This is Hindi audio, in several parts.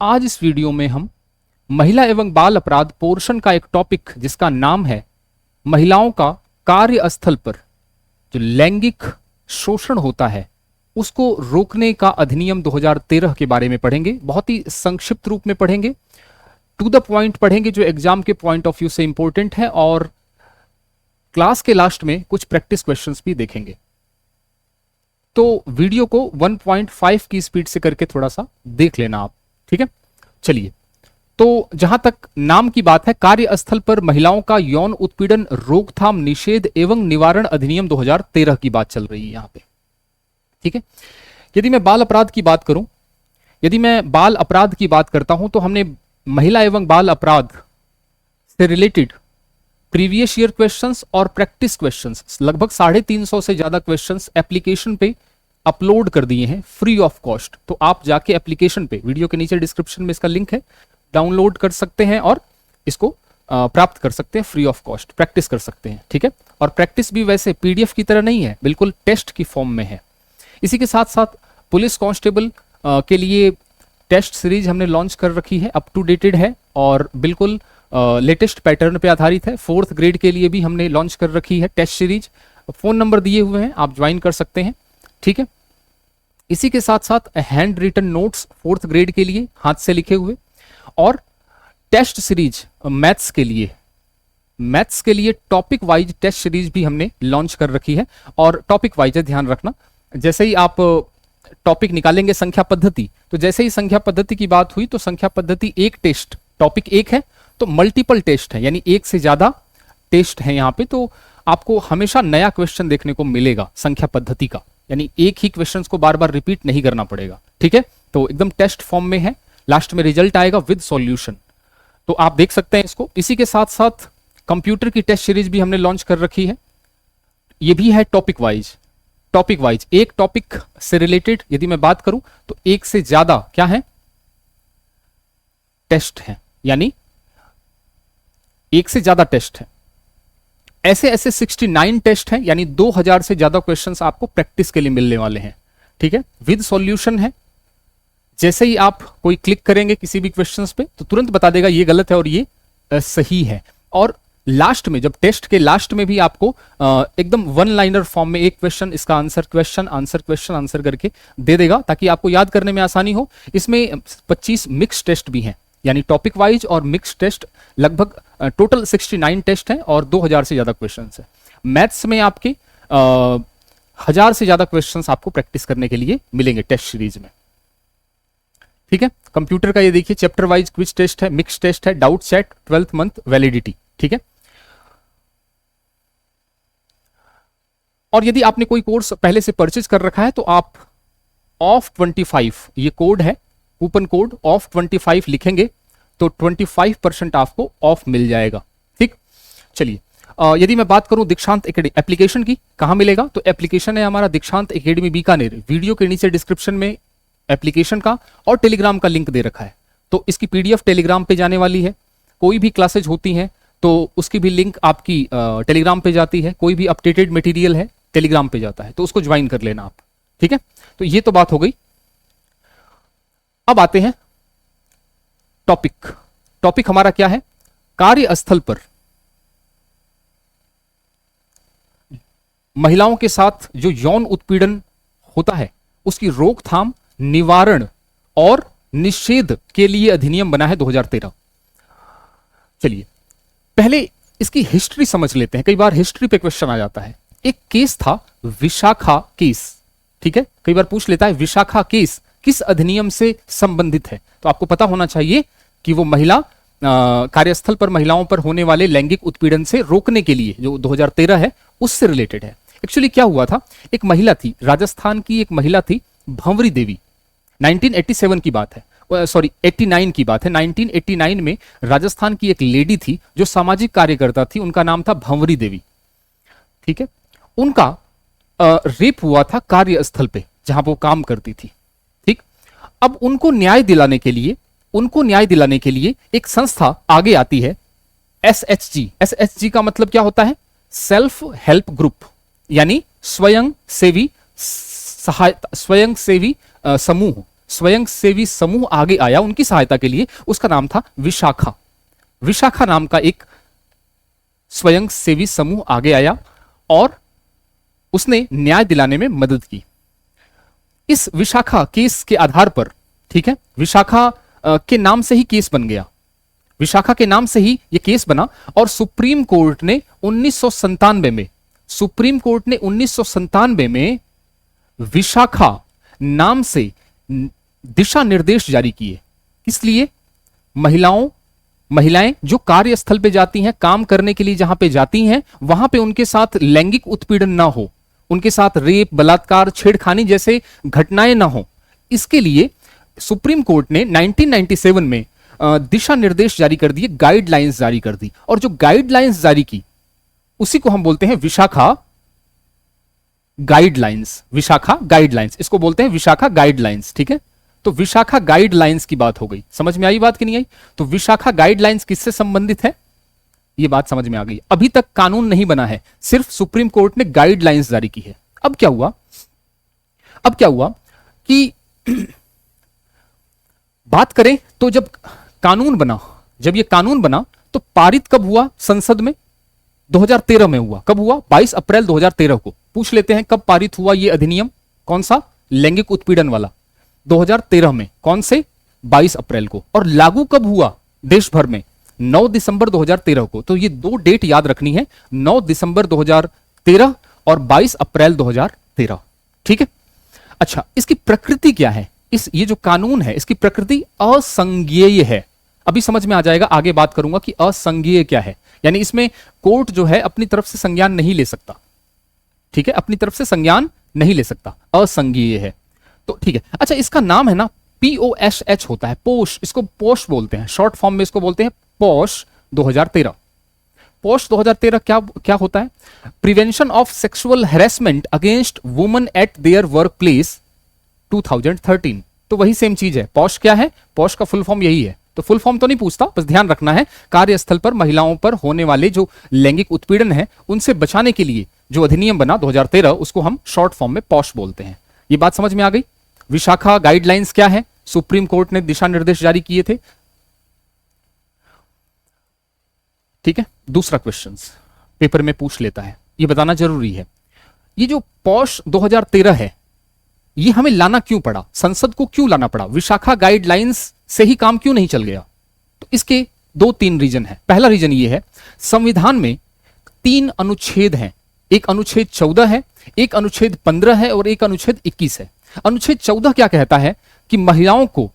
आज इस वीडियो में हम महिला एवं बाल अपराध पोर्शन का एक टॉपिक जिसका नाम है महिलाओं का कार्यस्थल पर जो लैंगिक शोषण होता है उसको रोकने का अधिनियम 2013 के बारे में पढ़ेंगे। बहुत ही संक्षिप्त रूप में पढ़ेंगे, टू द पॉइंट पढ़ेंगे जो एग्जाम के पॉइंट ऑफ व्यू से इंपॉर्टेंट है, और क्लास के लास्ट में कुछ प्रैक्टिस क्वेश्चंस भी देखेंगे। तो वीडियो को 1.5 की स्पीड से करके थोड़ा सा देख लेना आप, ठीक है। चलिए, तो जहां तक नाम की बात है, कार्यस्थल पर महिलाओं का यौन उत्पीड़न रोकथाम निषेध एवं निवारण अधिनियम 2013 की बात चल रही है यहां पे, ठीक है। यदि मैं बाल अपराध की बात करूं, यदि मैं बाल अपराध की बात करता हूं तो हमने महिला एवं बाल अपराध से रिलेटेड प्रीवियस ईयर क्वेश्चंस और प्रैक्टिस क्वेश्चंस लगभग 350 से ज्यादा क्वेश्चंस एप्लीकेशन पे अपलोड कर दिए हैं फ्री ऑफ कॉस्ट। तो आप जाके एप्लीकेशन पे, वीडियो के नीचे डिस्क्रिप्शन में इसका लिंक है, डाउनलोड कर सकते हैं और इसको प्राप्त कर सकते हैं फ्री ऑफ कॉस्ट, प्रैक्टिस कर सकते हैं, ठीक है। और प्रैक्टिस भी वैसे पीडीएफ की तरह नहीं है, बिल्कुल टेस्ट की फॉर्म में है। इसी के साथ साथ पुलिस कांस्टेबल के लिए टेस्ट सीरीज हमने लॉन्च कर रखी है, अप टू डेटेड है और बिल्कुल लेटेस्ट पैटर्न पे आधारित है। 4th ग्रेड के लिए भी हमने लॉन्च कर रखी है टेस्ट सीरीज। फोन नंबर दिए हुए हैं, आप ज्वाइन कर सकते हैं, ठीक है। इसी के साथ साथ hand written notes 4th grade के लिए हाथ से लिखे हुए, और टेस्ट सीरीज मैथ्स के लिए टॉपिक वाइज टेस्ट सीरीज भी हमने लॉन्च कर रखी है। और टॉपिक वाइज ध्यान रखना, जैसे ही आप टॉपिक निकालेंगे संख्या पद्धति, तो जैसे ही संख्या पद्धति की बात हुई तो संख्या पद्धति एक टेस्ट, टॉपिक एक है तो मल्टीपल टेस्ट है, यानी एक से ज्यादा टेस्ट है यहाँ पे। तो आपको हमेशा नया क्वेश्चन देखने को मिलेगा संख्या पद्धति का, यानी एक ही क्वेश्चन को बार बार रिपीट नहीं करना पड़ेगा, ठीक है। तो एकदम टेस्ट फॉर्म में है, लास्ट में रिजल्ट आएगा विद सॉल्यूशन, तो आप देख सकते हैं इसको। इसी के साथ साथ कंप्यूटर की टेस्ट सीरीज भी हमने लॉन्च कर रखी है, ये भी है टॉपिक वाइज। एक टॉपिक से रिलेटेड यदि मैं बात करूं तो एक से ज्यादा क्या है, टेस्ट है, यानी एक से ज्यादा टेस्ट है। ऐसे 69 टेस्ट हैं, यानी 2000 से ज्यादा क्वेश्चंस आपको प्रैक्टिस के लिए मिलने वाले हैं, ठीक है। विद सॉल्यूशन है, जैसे ही आप कोई क्लिक करेंगे किसी भी क्वेश्चंस पे तो तुरंत बता देगा ये गलत है और ये सही है। और लास्ट में, जब टेस्ट के लास्ट में भी आपको एकदम वन लाइनर फॉर्म में एक क्वेश्चन, इसका आंसर क्वेश्चन आंसर करके दे देगा, ताकि आपको याद करने में आसानी हो। इसमें 25 मिक्स टेस्ट भी हैं, यानी टॉपिक वाइज और मिक्स टेस्ट, लगभग टोटल 69 टेस्ट हैं और 2000 से ज्यादा क्वेश्चन है। मैथ्स में आपके 1000 से ज्यादा क्वेश्चन आपको प्रैक्टिस करने के लिए मिलेंगे टेस्ट सीरीज में, ठीक है। कंप्यूटर का ये देखिए चैप्टर वाइज क्विज टेस्ट है, मिक्स टेस्ट है, doubt set, 12th month validity, ठीक है। और यदि आपने कोई कोर्स पहले से परचेज कर रखा है तो आप ऑफ 25, ये कोड है, कूपन कोड ऑफ 25 लिखेंगे तो 25% आपको ऑफ मिल जाएगा, ठीक। चलिए, यदि मैं बात करूं दीक्षांत एप्लीकेशन की, कहां मिलेगा, तो एप्लीकेशन है हमारा दीक्षांत एकेडमी बीकानेर। वीडियो के नीचे डिस्क्रिप्शन में एप्लीकेशन का और टेलीग्राम का लिंक दे रखा है, तो इसकी पीडीएफ टेलीग्राम पे जाने वाली है। कोई भी क्लासेज होती हैं तो उसकी भी लिंक आपकी टेलीग्राम पे जाती है, कोई भी अपडेटेड मटेरियल है टेलीग्राम पे जाता है, तो उसको ज्वाइन कर लेना आप, ठीक है। तो ये तो बात हो गई। अब आते हैं टॉपिक हमारा क्या है, कार्यस्थल पर महिलाओं के साथ जो यौन उत्पीड़न होता है उसकी रोकथाम, निवारण और निषेध के लिए अधिनियम बना है 2013। चलिए, पहले इसकी हिस्ट्री समझ लेते हैं, कई बार हिस्ट्री पे क्वेश्चन आ जाता है। एक केस था विशाखा केस, ठीक है, कई बार पूछ लेता है विशाखा केस किस अधिनियम से संबंधित है, तो आपको पता होना चाहिए कि वो महिला कार्यस्थल पर महिलाओं पर होने वाले लैंगिक उत्पीड़न से रोकने के लिए जो 2013 है उससे रिलेटेड है। एक्चुअली क्या हुआ था, एक महिला थी, राजस्थान की एक महिला थी भंवरी देवी, 1987 की बात है, सॉरी 89 की बात है। 1989 में राजस्थान की एक लेडी थी जो सामाजिक कार्यकर्ता थी, उनका नाम था भंवरी देवी, ठीक है। उनका रेप हुआ था कार्यस्थल पे जहां वो काम करती थी, ठीक। अब उनको न्याय दिलाने के लिए एक संस्था आगे आती है, SHG का मतलब क्या होता है, सेल्फ हेल्प ग्रुप, यानी स्वयं सेवी समूह, स्वयंसेवी समूह आगे आया उनकी सहायता के लिए, उसका नाम था विशाखा। विशाखा नाम का एक स्वयंसेवी समूह आगे आया और उसने न्याय दिलाने में मदद की। इस विशाखा केस के आधार पर, ठीक है, विशाखा के नाम से ही केस बन गया, विशाखा के नाम से ही यह केस बना और सुप्रीम कोर्ट ने 1997 में, सुप्रीम कोर्ट ने 1997 में विशाखा नाम से दिशा निर्देश जारी किए। इसलिए महिलाएं जो कार्यस्थल पे जाती हैं, काम करने के लिए जहां पे जाती हैं, वहां पे उनके साथ लैंगिक उत्पीड़न ना हो, उनके साथ रेप, बलात्कार, छेड़खानी जैसे घटनाएं ना हो, इसके लिए सुप्रीम कोर्ट ने 1997 में दिशा निर्देश जारी कर दिए, गाइडलाइंस जारी कर दी। और जो गाइडलाइंस जारी की उसी को हम बोलते हैं विशाखा गाइडलाइंस। विशाखा गाइडलाइंस, इसको बोलते हैं विशाखा गाइडलाइंस, ठीक है। तो विशाखा गाइडलाइंस की बात हो गई, समझ में आई बात कि नहीं आई? तो विशाखा गाइडलाइंस किससे संबंधित है, ये बात समझ में आ गई। अभी तक कानून नहीं बना है, सिर्फ सुप्रीम कोर्ट ने गाइडलाइंस जारी की है। अब क्या हुआ, अब क्या हुआ कि बात करें तो जब कानून बना, जब ये कानून बना तो पारित कब हुआ संसद में? 2013 में हुआ। कब हुआ? 22 अप्रैल 2013 को। पूछ लेते हैं कब पारित हुआ ये अधिनियम, कौन सा? लैंगिक उत्पीड़न वाला। 2013 में। कौन से? 22 अप्रैल को। और लागू कब हुआ देश भर में? 9 दिसंबर 2013 को। तो ये दो डेट याद रखनी है, 9 दिसंबर 2013 और 22 अप्रैल 2013, ठीक है। अच्छा, इसकी प्रकृति क्या है? ये जो कानून है इसकी प्रकृति असंज्ञेय है। अभी समझ में आ जाएगा, आगे बात करूंगा कि असंज्ञेय क्या है। यानी इसमें कोर्ट जो है अपनी तरफ से संज्ञान नहीं ले सकता, ठीक है, अपनी तरफ से संज्ञान नहीं ले सकता, असंज्ञेय है। तो ठीक है। अच्छा, इसका नाम है ना POSH होता है, पोश, इसको पोश बोलते हैं, शॉर्ट फॉर्म में इसको बोलते हैं पोश 2013। पोश 2013 क्या होता है? Prevention of sexual harassment against women at their work place 2013। तो वही सेम चीज है। पॉश क्या है? पॉश का फुल फॉर्म यही है। तो फुल फॉर्म तो नहीं पूछता, बस ध्यान रखना है कार्यस्थल पर महिलाओं पर होने वाले जो लैंगिक उत्पीड़न है उनसे बचाने के लिए जो अधिनियम बना 2013, उसको हम शॉर्ट फॉर्म में पॉश बोलते हैं। ये बात समझ में आ गई? विशाखा गाइडलाइंस क्या है? सुप्रीम कोर्ट ने दिशा निर्देश जारी किए थे, ठीक है। दूसरा क्वेश्चन पेपर में पूछ लेता है, ये बताना जरूरी है। ये जो पॉश 2013 है ये हमें लाना क्यों पड़ा, संसद को क्यों लाना पड़ा? विशाखा गाइडलाइंस से ही काम क्यों नहीं चल गया? तो इसके 2-3 रीजन है। पहला रीजन ये है, संविधान में 3 अनुच्छेद हैं। एक अनुच्छेद 14 है, एक अनुच्छेद 15 है और एक अनुच्छेद 21 है। अनुच्छेद 14 क्या कहता है कि महिलाओं को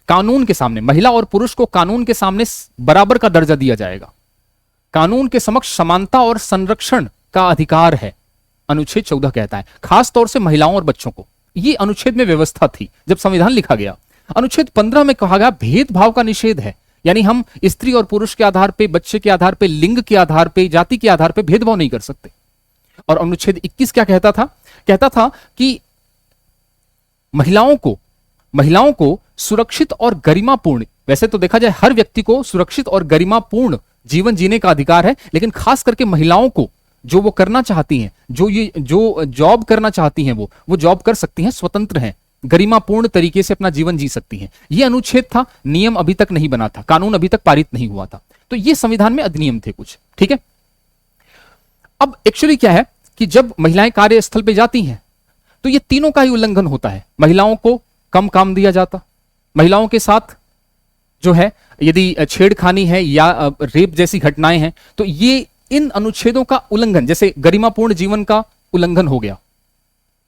कानून के सामने, महिला और पुरुष को कानून के सामने बराबर का दर्जा दिया जाएगा, कानून के समक्ष समानता और संरक्षण का अधिकार है, अनुच्छेद 14 कहता है, खास तौर से महिलाओं और बच्चों को। ये अनुच्छेद में व्यवस्था थी जब संविधान लिखा गया। अनुच्छेद 15 में कहा गया भेदभाव का निषेध है, यानी हम स्त्री और पुरुष के आधार पे, बच्चे के आधार पे, लिंग के आधार पे, जाति के आधार पे भेदभाव नहीं कर सकते। और अनुच्छेद 21 क्या कहता था? कहता था कि महिलाओं को सुरक्षित और गरिमापूर्ण, वैसे तो देखा जाए हर व्यक्ति को सुरक्षित और गरिमापूर्ण जीवन जीने का अधिकार है, लेकिन खास करके महिलाओं को जो वो करना चाहती हैं, जो जॉब करना चाहती हैं, वो जॉब कर सकती हैं, स्वतंत्र हैं, गरिमापूर्ण तरीके से अपना जीवन जी सकती हैं। ये अनुच्छेद था, नियम अभी तक नहीं बना था, कानून अभी तक पारित नहीं हुआ था। तो ये संविधान में अधिनियम थे कुछ, ठीक है। अब एक्चुअली क्या है कि जब महिलाएं कार्यस्थल पे जाती हैं तो ये तीनों का ही उल्लंघन होता है। महिलाओं को कम काम दिया जाता, महिलाओं के साथ जो है यदि छेड़खानी है या रेप जैसी घटनाएं हैं तो ये इन अनुच्छेदों का उल्लंघन, जैसे गरिमापूर्ण जीवन का उल्लंघन हो गया,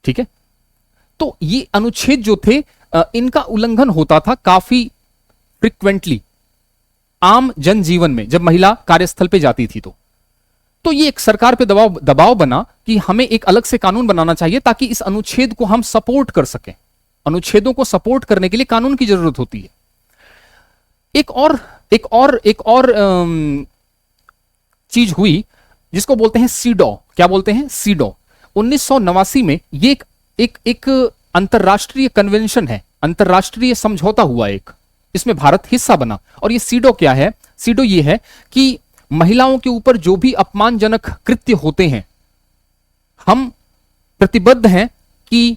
ठीक है। तो ये अनुच्छेद जो थे इनका उल्लंघन होता था काफी फ्रिक्वेंटली आम जनजीवन में, जब महिला कार्यस्थल पे जाती थी। तो ये एक सरकार पे दबाव बना कि हमें एक अलग से कानून बनाना चाहिए ताकि इस अनुच्छेद को हम सपोर्ट कर सकें। अनुच्छेदों को सपोर्ट करने के लिए कानून की जरूरत होती है। एक और चीज हुई जिसको बोलते हैं सीडॉ। क्या बोलते हैं? सीडॉ। 1989 में ये एक अंतरराष्ट्रीय कन्वेंशन है, अंतरराष्ट्रीय समझौता हुआ एक, इसमें भारत हिस्सा बना। और ये सीडो क्या है? सीडो ये है कि महिलाओं के ऊपर जो भी अपमानजनक कृत्य होते हैं, हम प्रतिबद्ध हैं कि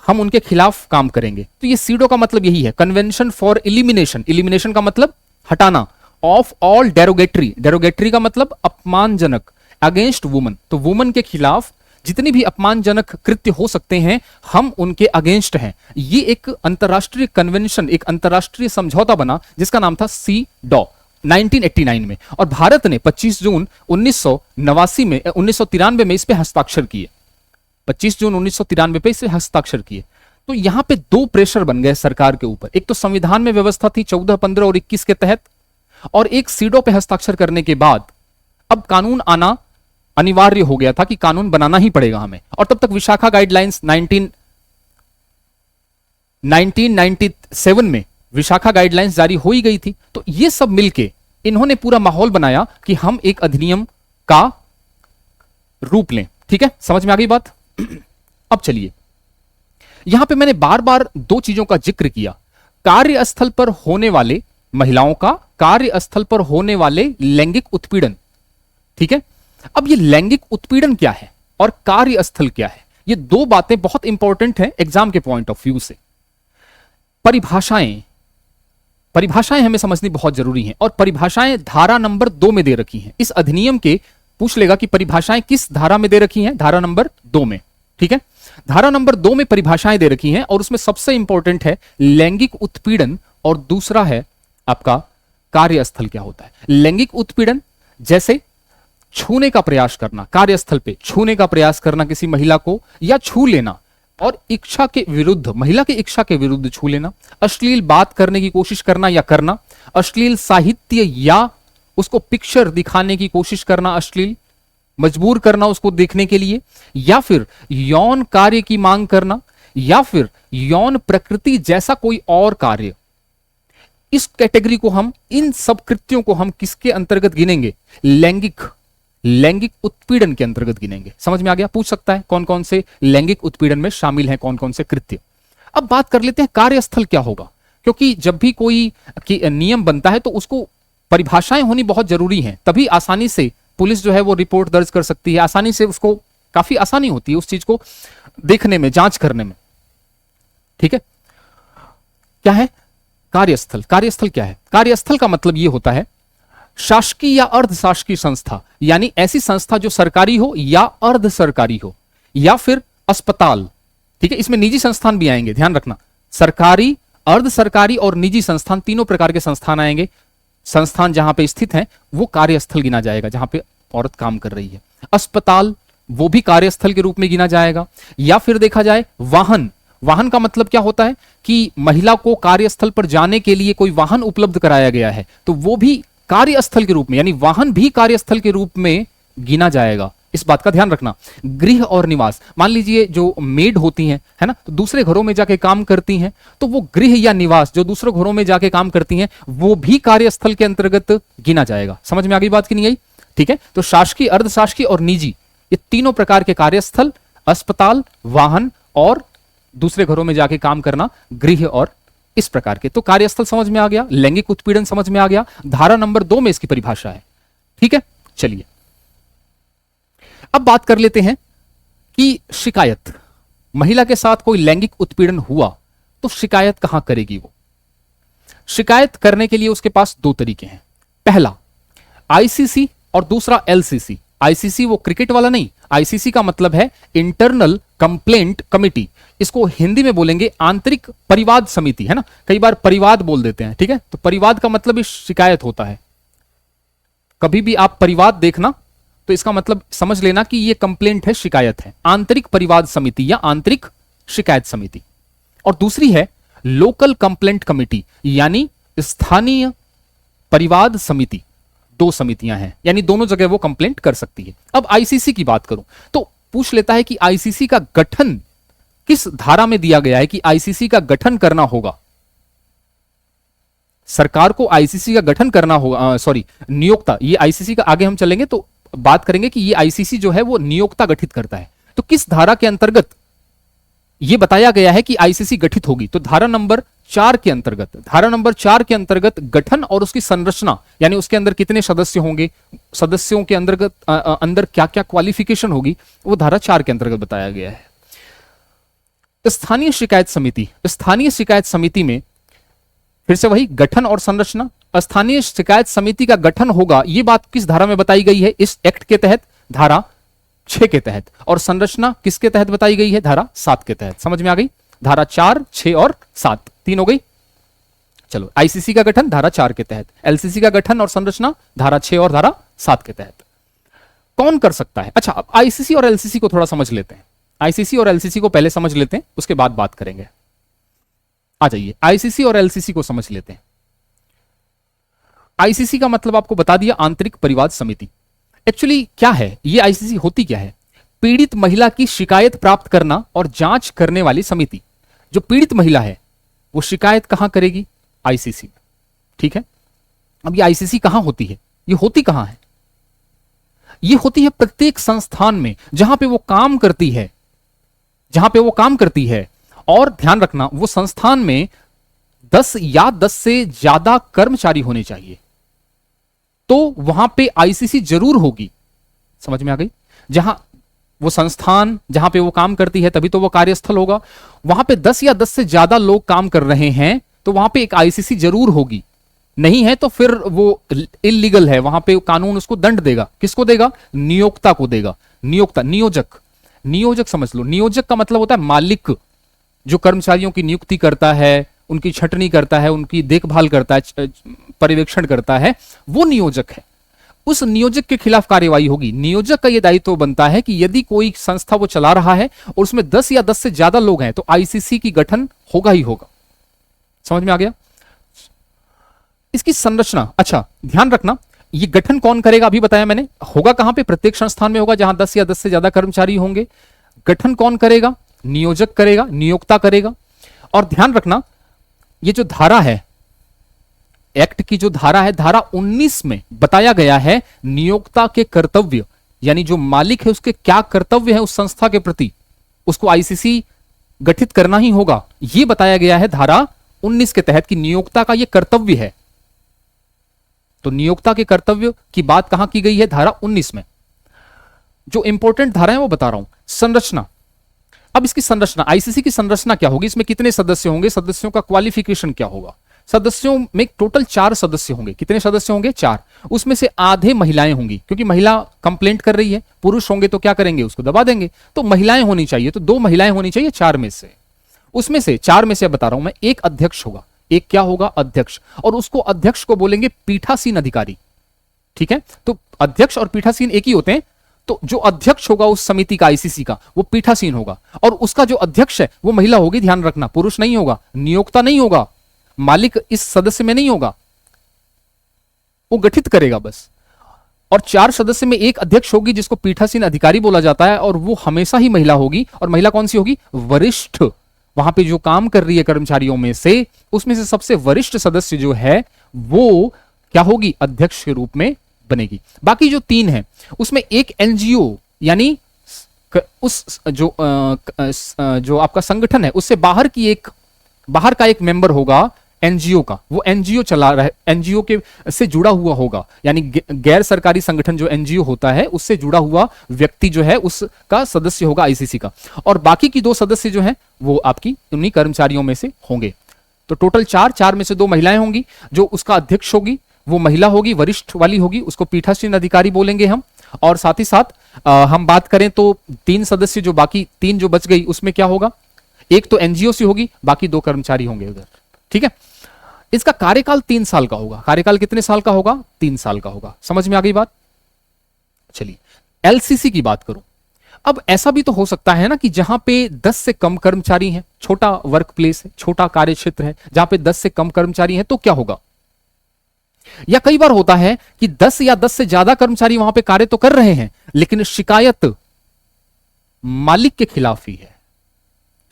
हम उनके खिलाफ काम करेंगे। तो ये सीडो का मतलब यही है, कन्वेंशन फॉर इलिमिनेशन। इलिमिनेशन का मतलब हटाना, ऑफ ऑल डेरोगेटरी, डेरोगेटरी का मतलब अपमानजनक, अगेंस्ट वुमन, तो वुमन के खिलाफ जितनी भी अपमानजनक कृत्य हो सकते हैं हम उनके अगेंस्ट हैं। ये एक अंतरराष्ट्रीय कन्वेंशन, एक अंतरराष्ट्रीय समझौता बना जिसका नाम था सीडॉ 1989 में, और भारत ने 25 जून 1993 में इस पे हस्ताक्षर किए। 25 जून 1993 पे इसे हस्ताक्षर किए। तो यहां पे दो प्रेशर बन गए सरकार के ऊपर, एक तो संविधान में व्यवस्था थी 14, 15 और 21 के तहत, और एक सीडो पे हस्ताक्षर करने के बाद अब कानून आना अनिवार्य हो गया था कि कानून बनाना ही पड़ेगा हमें। और तब तक विशाखा गाइडलाइंस 1997 में विशाखा गाइडलाइंस जारी हो ही गई थी। तो ये सब मिलके इन्होंने पूरा माहौल बनाया कि हम एक अधिनियम का रूप लें। ठीक है, समझ में आ गई बात? अब चलिए, यहां पे मैंने बार बार दो चीजों का जिक्र किया, कार्यस्थल पर होने वाले महिलाओं का, कार्यस्थल पर होने वाले लैंगिक उत्पीड़न। ठीक है, अब ये लैंगिक उत्पीड़न क्या है और कार्यस्थल क्या है, ये दो बातें बहुत इंपॉर्टेंट हैं एग्जाम के पॉइंट ऑफ व्यू से। परिभाषाएं हमें समझनी बहुत जरूरी हैं, और परिभाषाएं धारा नंबर 2 में दे रखी हैं। इस अधिनियम के पूछ लेगा कि परिभाषाएं किस धारा में दे रखी हैं, धारा नंबर 2 में। ठीक है, धारा नंबर 2 में परिभाषाएं दे रखी हैं, और उसमें सबसे इंपॉर्टेंट है लैंगिक उत्पीड़न, और दूसरा है आपका कार्यस्थल क्या होता है। लैंगिक उत्पीड़न जैसे छूने का प्रयास करना, कार्यस्थल पे छूने का प्रयास करना किसी महिला को, या छू लेना, और इच्छा के विरुद्ध, महिला की इच्छा के विरुद्ध छू लेना, अश्लील बात करने की कोशिश करना या करना, अश्लील साहित्य या उसको पिक्चर दिखाने की कोशिश करना, अश्लील मजबूर करना उसको देखने के लिए, या फिर यौन कार्य की मांग करना, या फिर यौन प्रकृति जैसा कोई और कार्य। इस कैटेगरी को हम, इन सब कृत्यों को हम किसके अंतर्गत गिनेंगे? लैंगिक उत्पीड़न के अंतर्गत गिनेंगे। समझ में आ गया? पूछ सकता है कौन कौन से लैंगिक उत्पीड़न में शामिल हैं, कौन कौन से कृत्य। अब बात कर लेते हैं कार्यस्थल क्या होगा, क्योंकि जब भी कोई नियम बनता है तो उसको परिभाषाएं होनी बहुत जरूरी हैं, तभी आसानी से पुलिस जो है वो रिपोर्ट दर्ज कर सकती है, आसानी से उसको, काफी आसानी होती है उस चीज को देखने में, जांच करने में। ठीक है, क्या है कार्यस्थल? कार्यस्थल क्या है? कार्यस्थल का मतलब यह होता है शासकीय या अर्ध शासकीय संस्था, यानी ऐसी संस्था जो सरकारी हो या अर्ध सरकारी हो, या फिर अस्पताल। ठीक है, इसमें निजी संस्थान भी आएंगे, ध्यान रखना। सरकारी, अर्ध सरकारी और निजी संस्थान, तीनों प्रकार के संस्थान आएंगे। संस्थान जहां पे स्थित है वो कार्यस्थल गिना जाएगा, जहां पे औरत काम कर रही है। अस्पताल वो भी कार्यस्थल के रूप में गिना जाएगा। या फिर देखा जाए वाहन, वाहन का मतलब क्या होता है कि महिला को कार्यस्थल पर जाने के लिए कोई वाहन उपलब्ध कराया गया है, तो वो भी कार्यस्थल के रूप में, यानी वाहन भी कार्यस्थल के रूप में गिना जाएगा। इस बात का ध्यान रखना। गृह और निवास, मान लीजिए जो मेड होती हैं, है ना, तो दूसरे घरों में जाके काम करती हैं, तो वो गृह या निवास जो दूसरे घरों में जाके काम करती हैं वो भी कार्यस्थल के अंतर्गत गिना जाएगा। समझ में आ गई बात की नहीं आई? ठीक है, तो शासकीय, अर्धशासकीय और निजी, ये तीनों प्रकार के कार्यस्थल, अस्पताल, वाहन और दूसरे घरों में जाके काम करना, गृह और इस प्रकार के। तो कार्यस्थल समझ में आ गया, लैंगिक उत्पीड़न समझ में आ गया, धारा नंबर 2 में इसकी परिभाषा है। ठीक है, चलिए अब बात कर लेते हैं कि शिकायत, महिला के साथ कोई लैंगिक उत्पीड़न हुआ तो शिकायत कहां करेगी वो? शिकायत करने के लिए उसके पास दो तरीके हैं। पहला आईसीसी और दूसरा एलसीसी। आईसीसी वो क्रिकेट वाला नहीं, आईसीसी का मतलब है इंटरनल कंप्लेंट कमिटी, इसको हिंदी में बोलेंगे आंतरिक परिवाद समिति, है ना, कई बार परिवाद बोल देते हैं। ठीक है, तो परिवाद का मतलब ही शिकायत होता है। कभी भी आप परिवाद देखना तो इसका मतलब समझ लेना कि यह कंप्लेंट है, शिकायत है। आंतरिक परिवाद समिति या आंतरिक शिकायत समिति। और दूसरी है लोकल कंप्लेंट कमिटी, यानी स्थानीय परिवाद समिति। दो समितियां हैं, यानी दोनों जगह वो कंप्लेंट कर सकती है। अब आईसीसी की बात करूं तो पूछ लेता है कि आईसीसी का गठन किस धारा में दिया गया है कि आईसीसी का गठन करना होगा। सरकार को आईसीसी का गठन करना होगा, नियोक्ता, ये आईसीसी का आगे हम चलेंगे तो बात करेंगे कि ये आईसीसी जो है वो नियोक्ता गठित करता है। तो किस धारा के अंतर्गत ये बताया गया है कि आईसीसी गठित होगी? तो धारा नंबर 4 के अंतर्गत, धारा नंबर 4 के अंतर्गत गठन और उसकी संरचना, यानी उसके अंदर कितने सदस्य होंगे, सदस्यों के अंतर्गत अंदर क्या क्या क्वालिफिकेशन होगी, वो धारा 4 के अंतर्गत बताया गया है। स्थानीय शिकायत समिति, स्थानीय शिकायत समिति में फिर से वही गठन और संरचना। स्थानीय शिकायत समिति का गठन होगा, यह बात किस धारा में बताई गई है? इस एक्ट के तहत, धारा 6 के तहत। और संरचना किसके तहत बताई गई है? धारा 7 के तहत। समझ में आ गई? धारा 4, 6 और 7 तीन हो गई। चलो, आईसीसी का गठन धारा 4 के तहत, एलसीसी का गठन और संरचना धारा 6 और धारा 7 के तहत। कौन कर सकता है? अच्छा, अब आईसीसी और एलसीसी को थोड़ा समझ लेते हैं। आईसीसी और एलसीसी को पहले समझ लेते हैं, उसके बाद बात करेंगे। आ जाइए, आईसीसी और एलसीसी को समझ लेते हैं। आईसीसी का मतलब आपको बता दिया, आंतरिक परिवाद समिति। एक्चुअली क्या है ये आईसीसी? होती क्या है? पीड़ित महिला की शिकायत प्राप्त करना और जांच करने वाली समिति। जो पीड़ित महिला है वो शिकायत कहां करेगी? आईसीसी में। ठीक है, अब ये आईसीसी कहां होती है? ये होती कहां है? ये होती है प्रत्येक संस्थान में जहां पे वो काम करती है, जहां पे वो काम करती है। और ध्यान रखना, वो संस्थान में 10 या 10 से ज्यादा कर्मचारी होने चाहिए, तो वहां पे आईसीसी जरूर होगी। समझ में आ गई? जहां वो संस्थान, जहां पे वो काम करती है, तभी तो वो कार्यस्थल होगा। वहां पे 10 या 10 से ज्यादा लोग काम कर रहे हैं, तो वहां पे एक आईसीसी जरूर होगी। नहीं है तो फिर वो इलीगल है, वहां पे कानून उसको दंड देगा। किसको देगा? नियोक्ता को देगा। नियोक्ता, नियोजक, नियोजक समझ लो। नियोजक का मतलब होता है मालिक, जो कर्मचारियों की नियुक्ति करता है, उनकी छटनी करता है, उनकी देखभाल करता है, पर्यवेक्षण करता है, वो नियोजक है। उस नियोजक के खिलाफ कार्यवाही होगी। नियोजक का यह दायित्व बनता है कि यदि कोई संस्था वो चला रहा है और उसमें 10 या 10 से ज्यादा लोग हैं, तो आईसीसी की गठन होगा ही होगा। समझ में आ गया? इसकी संरचना, अच्छा ध्यान रखना, ये गठन कौन करेगा? अभी बताया मैंने। होगा कहां पे? प्रत्येक संस्थान में होगा जहां 10 या 10 से ज्यादा कर्मचारी होंगे। गठन कौन करेगा? नियोजक करेगा, नियोक्ता करेगा। और ध्यान रखना, ये जो धारा है, एक्ट की जो धारा है, धारा 19 में बताया गया है नियोक्ता के कर्तव्य, यानी जो मालिक है उसके क्या कर्तव्य है उस संस्था के प्रति, उसको आईसीसी गठित करना ही होगा। यह बताया गया है धारा 19 के तहत कि नियोक्ता का यह कर्तव्य है। तो नियोक्ता के कर्तव्य की बात कहां की गई है? धारा 19 में। जो इंपॉर्टेंट धारा है वो बता रहा हूं। संरचना, अब इसकी संरचना, आईसीसी की संरचना क्या होगी? इसमें कितने सदस्य होंगे? सदस्यों का क्वालिफिकेशन क्या होगा? सदस्यों में टोटल 4 सदस्य होंगे। कितने सदस्य होंगे? 4। उसमें से आधे महिलाएं होंगी, क्योंकि महिला कंप्लेंट कर रही है। पुरुष होंगे तो क्या करेंगे? उसको दबा देंगे। तो महिलाएं होनी चाहिए, तो 2 महिलाएं होनी चाहिए 4 में से। उसमें से 4 में से बता रहा हूं मैं, एक अध्यक्ष होगा। एक क्या होगा? अध्यक्ष। और उसको अध्यक्ष को बोलेंगे पीठासीन अधिकारी। ठीक है, तो अध्यक्ष और पीठासीन एक ही होते हैं। तो जो अध्यक्ष होगा उस समिति का, आईसीसी का, वो पीठासीन होगा। और उसका जो अध्यक्ष है वो महिला होगी। ध्यान रखना, पुरुष नहीं होगा, नियोक्ता नहीं होगा, मालिक इस सदस्य में नहीं होगा, वो गठित करेगा बस। और 4 सदस्य में एक अध्यक्ष होगी जिसको पीठासीन अधिकारी बोला जाता है, और वो हमेशा ही महिला होगी। और महिला कौन सी होगी? वरिष्ठ। वहां पे जो काम कर रही है कर्मचारियों में से, उसमें से सबसे वरिष्ठ सदस्य जो है वो क्या होगी? अध्यक्ष के रूप में बनेगी। बाकी जो 3 है उसमें एक एनजीओ, यानी उस जो आपका संगठन है उससे बाहर का एक मेंबर होगा एनजीओ का। वो एनजीओ चला रहा है, एनजीओ के से जुड़ा हुआ होगा, यानी गैर सरकारी संगठन जो एनजीओ होता है उससे जुड़ा हुआ व्यक्ति जो है उसका सदस्य होगा आईसीसी का। और बाकी की 2 सदस्य जो हैं वो आपकी उन्हीं कर्मचारियों में से होंगे। तो टोटल 4 में से 2 महिलाएं होंगी। जो उसका अध्यक्ष होगी वो महिला होगी, वरिष्ठ वाली होगी, उसको पीठासीन अधिकारी बोलेंगे हम। और साथ ही साथ हम बात करें तो 3 सदस्य, जो बाकी 3 जो बच गई, उसमें क्या होगा? एक तो एनजीओ से होगी, बाकी 2 कर्मचारी होंगे उधर। ठीक है, इसका कार्यकाल 3 साल का होगा। कार्यकाल कितने साल का होगा? 3 साल का होगा। समझ में आ गई बात? चलिए, एलसीसी की बात करूं। अब ऐसा भी तो हो सकता है ना कि जहां पे 10 से कम कर्मचारी हैं, छोटा वर्क प्लेस है, छोटा कार्य क्षेत्र है, जहां पे 10 से कम कर्मचारी हैं, तो क्या होगा? या कई बार होता है कि 10 या 10 से ज्यादा कर्मचारी वहां पे कार्य तो कर रहे हैं, लेकिन शिकायत मालिक के खिलाफ ही है।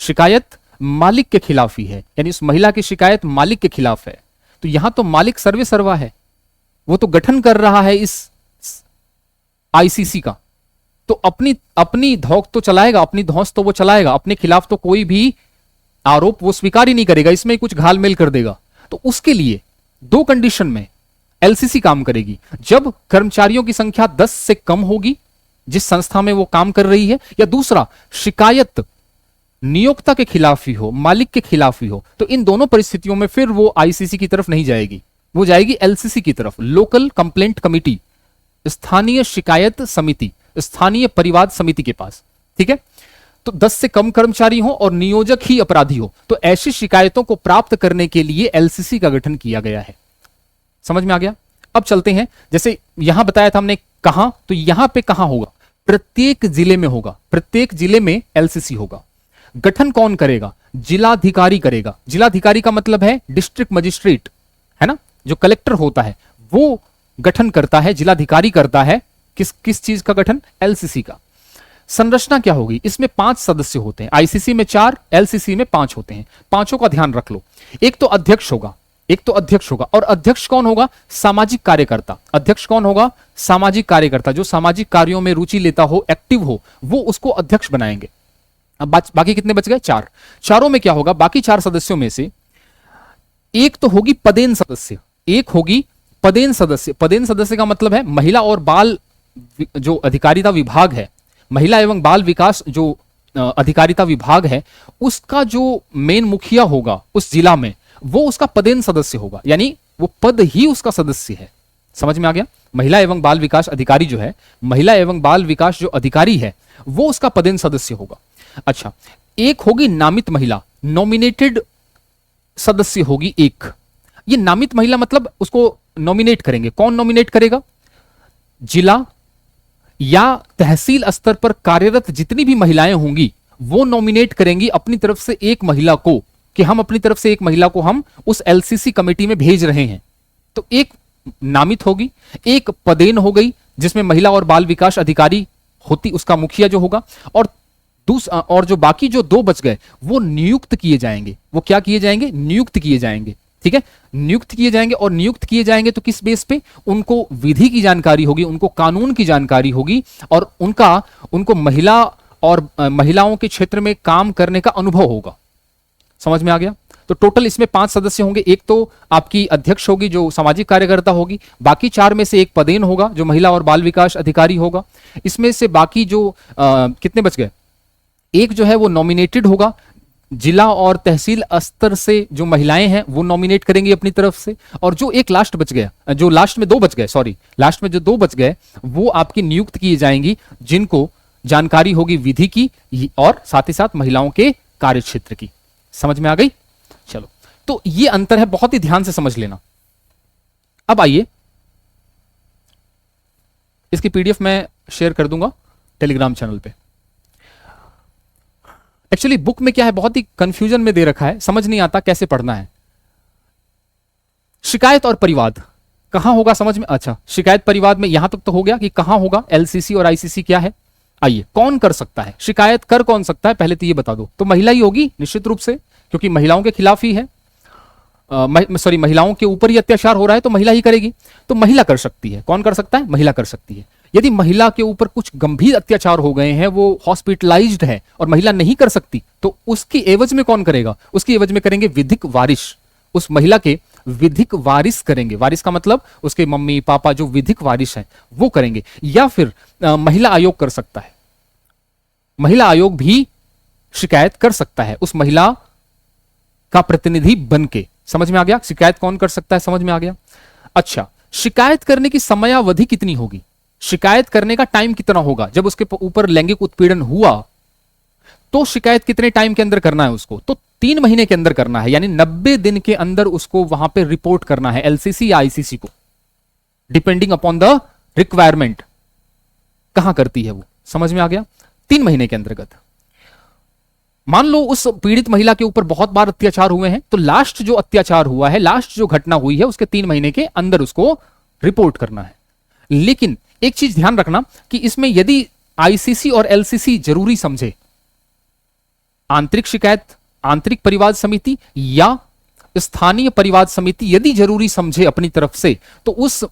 शिकायत मालिक के खिलाफ ही है, यानी उस महिला की शिकायत मालिक के खिलाफ है। तो यहां तो मालिक सर्वे सर्वा है, वो तो गठन कर रहा है इस आईसीसी का, तो अपनी धौंक तो चलाएगा, अपनी धौंस तो वो चलाएगा, अपने खिलाफ तो कोई भी आरोप वो स्वीकार ही नहीं करेगा, इसमें कुछ घालमेल कर देगा। तो उसके लिए 2 कंडीशन में एलसीसी काम करेगी। जब कर्मचारियों की संख्या 10 से कम होगी जिस संस्था में वो काम कर रही है, या दूसरा शिकायत नियोक्ता के खिलाफ ही हो, मालिक के खिलाफ ही हो, तो इन दोनों परिस्थितियों में फिर वो आईसीसी की तरफ नहीं जाएगी, वो जाएगी एलसीसी की तरफ, लोकल कंप्लेंट कमिटी, स्थानीय शिकायत समिति, स्थानीय परिवाद समिति के पास। ठीक है, तो 10 से कम कर्मचारी हो और नियोजक ही अपराधी हो, तो ऐसी शिकायतों को प्राप्त करने के लिए एलसीसी का गठन किया गया है। समझ में आ गया? अब चलते हैं, जैसे यहां बताया था हमने कहां, तो यहां पे कहां होगा? प्रत्येक जिले में होगा, प्रत्येक जिले में एलसीसी होगा। गठन कौन करेगा? जिलाधिकारी करेगा। जिलाधिकारी का मतलब है डिस्ट्रिक्ट मजिस्ट्रेट, है ना, जो कलेक्टर होता है वो गठन करता है, जिलाधिकारी करता है किस किस चीज का गठन? एलसीसी का। संरचना क्या होगी? इसमें 5 सदस्य होते हैं, आईसीसी में 4, एलसीसी में 5 होते हैं। पांचों का ध्यान रख लो। एक तो अध्यक्ष होगा, एक तो अध्यक्ष होगा, और अध्यक्ष कौन होगा? सामाजिक कार्यकर्ता। अध्यक्ष कौन होगा? सामाजिक कार्यकर्ता, जो सामाजिक कार्यों में रुचि लेता हो, एक्टिव हो, वो उसको अध्यक्ष बनाएंगे। अब बाकी कितने बच गए? 4। चारों में क्या होगा? बाकी 4 सदस्यों में से एक तो होगी पदेन सदस्य, एक होगी पदेन सदस्य। पदेन सदस्य का मतलब है महिला और बाल जो अधिकारिता विभाग है, महिला एवं बाल विकास जो अधिकारिता विभाग है, उसका जो मेन मुखिया होगा उस जिला में, वो उसका पदेन सदस्य होगा, यानी वो पद ही उसका सदस्य है। समझ में आ गया? महिला एवं बाल विकास अधिकारी जो है, महिला एवं बाल विकास जो अधिकारी है, वो उसका पदेन सदस्य होगा। अच्छा, एक होगी नामित महिला, नॉमिनेटेड सदस्य होगी एक। ये नामित महिला मतलब उसको नॉमिनेट करेंगे। कौन नॉमिनेट करेगा? जिला या तहसील स्तर पर कार्यरत जितनी भी महिलाएं होंगी वो नॉमिनेट करेंगी अपनी तरफ से एक महिला को, कि हम अपनी तरफ से एक महिला को हम उस एलसीसी कमेटी में भेज रहे हैं। तो एक नामित होगी, एक पदेन हो गई जिसमें महिला और बाल विकास अधिकारी होती, उसका मुखिया जो होगा, और जो बाकी जो 2 बच गए वो नियुक्त किए जाएंगे। वो क्या किए जाएंगे? नियुक्त किए जाएंगे। ठीक है, नियुक्त किए जाएंगे। और नियुक्त किए जाएंगे तो किस बेस पे? उनको विधि की जानकारी होगी, उनको कानून की जानकारी होगी, और उनको महिला और महिलाओं के क्षेत्र में काम करने का अनुभव होगा। समझ में आ गया? तो टोटल इसमें 5 सदस्य होंगे। एक तो आपकी अध्यक्ष होगी जो सामाजिक कार्यकर्ता होगी, बाकी 4 में से एक पदेन होगा जो महिला और बाल विकास अधिकारी होगा। इसमें से बाकी जो कितने बच गए? एक जो है वो नॉमिनेटेड होगा, जिला और तहसील स्तर से जो महिलाएं हैं वो नॉमिनेट करेंगी अपनी तरफ से, और जो एक लास्ट बच गया, जो लास्ट में 2 बच गए, सॉरी, लास्ट में जो 2 बच गए वो आपकी नियुक्त की जाएंगी, जिनको जानकारी होगी विधि की और साथ ही साथ महिलाओं के कार्यक्षेत्र की। समझ में आ गई? चलो, तो ये अंतर है, बहुत ही ध्यान से समझ लेना। अब आइए, इसकी पीडीएफ मैं शेयर कर दूंगा टेलीग्राम चैनल पे। एक्चुअली बुक में क्या है, बहुत ही कंफ्यूजन में दे रखा है, समझ नहीं आता कैसे पढ़ना है। शिकायत और परिवाद कहां होगा? समझ में? अच्छा, शिकायत परिवाद में यहां तक तो हो गया कि कहां होगा, एलसीसी और आईसीसी क्या है। आइए, कौन कर सकता है शिकायत? कर कौन सकता है पहले तो ये बता दो। तो महिला ही होगी निश्चित रूप से, क्योंकि महिलाओं के खिलाफ ही है, सॉरी, महिलाओं के ऊपर ही अत्याचार हो रहा है, तो महिला ही करेगी। तो महिला कर सकती है। कौन कर सकता है? महिला कर सकती है। यदि महिला के ऊपर कुछ गंभीर अत्याचार हो गए हैं, वो हॉस्पिटलाइज्ड है और महिला नहीं कर सकती, तो उसकी एवज में कौन करेगा? उसकी एवज में करेंगे विधिक वारिस। उस महिला के विधिक वारिस करेंगे। वारिस का मतलब उसके मम्मी पापा जो विधिक वारिस हैं वो करेंगे। या फिर महिला आयोग कर सकता है। महिला आयोग भी शिकायत कर सकता है उस महिला का प्रतिनिधि बनके। समझ में आ गया? शिकायत कौन कर सकता है, समझ में आ गया? अच्छा, शिकायत करने की समयावधि कितनी होगी? शिकायत करने का टाइम कितना होगा? जब उसके ऊपर लैंगिक उत्पीड़न हुआ तो शिकायत कितने टाइम के अंदर करना है उसको? तो 3 महीने के अंदर करना है, यानी 90 दिन के अंदर उसको वहां पे रिपोर्ट करना है, एलसीसी या आईसीसी को, डिपेंडिंग अपॉन द रिक्वायरमेंट। कहां करती है वो? समझ में आ गया? 3 महीने के अंतर्गत। मान लो उस पीड़ित महिला के ऊपर बहुत बार अत्याचार हुए हैं, तो लास्ट जो अत्याचार हुआ है, लास्ट जो घटना हुई है, उसके 3 महीने के अंदर उसको रिपोर्ट करना है। लेकिन एक चीज ध्यान रखना कि इसमें यदि आईसीसी और एलसीसी जरूरी समझे, आंतरिक शिकायत, आंतरिक परिवाद समिति या स्थानीय परिवाद समिति यदि जरूरी समझे अपनी तरफ से, तो उस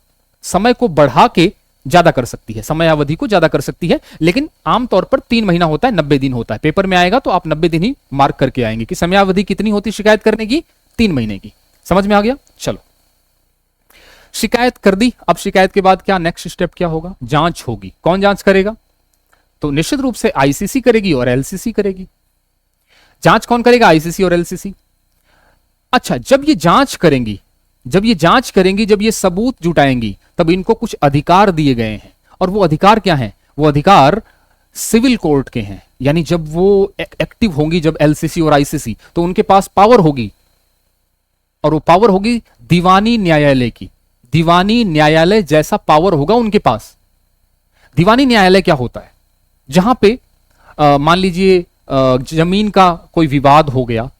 समय को बढ़ा के ज्यादा कर सकती है, समयावधि को ज्यादा कर सकती है। लेकिन आमतौर पर 3 महीना होता है, 90 दिन होता है। पेपर में आएगा तो आप 90 दिन ही मार्क करके आएंगे कि समयावधि कितनी होती शिकायत करने की? 3 महीने की। समझ में आ गया? चलो, शिकायत कर दी। अब शिकायत के बाद क्या नेक्स्ट स्टेप क्या होगा? जांच होगी। कौन जांच करेगा? तो निश्चित रूप से आईसीसी करेगी और एलसीसी करेगी। जांच कौन करेगा? आईसीसी और एलसीसी। अच्छा, जब ये जांच करेंगी, जब ये सबूत जुटाएंगी, तब इनको कुछ अधिकार दिए गए हैं। और वो अधिकार क्या हैं? वो अधिकार सिविल कोर्ट के हैं। यानी जब वो एक्टिव होंगी, जब एलसीसी और आईसीसी, तो उनके पास पावर होगी, और वो पावर होगी दीवानी न्यायालय की। दीवानी न्यायालय जैसा पावर होगा उनके पास। दीवानी न्यायालय क्या होता है? जहां पे मान लीजिए जमीन का कोई विवाद हो गया,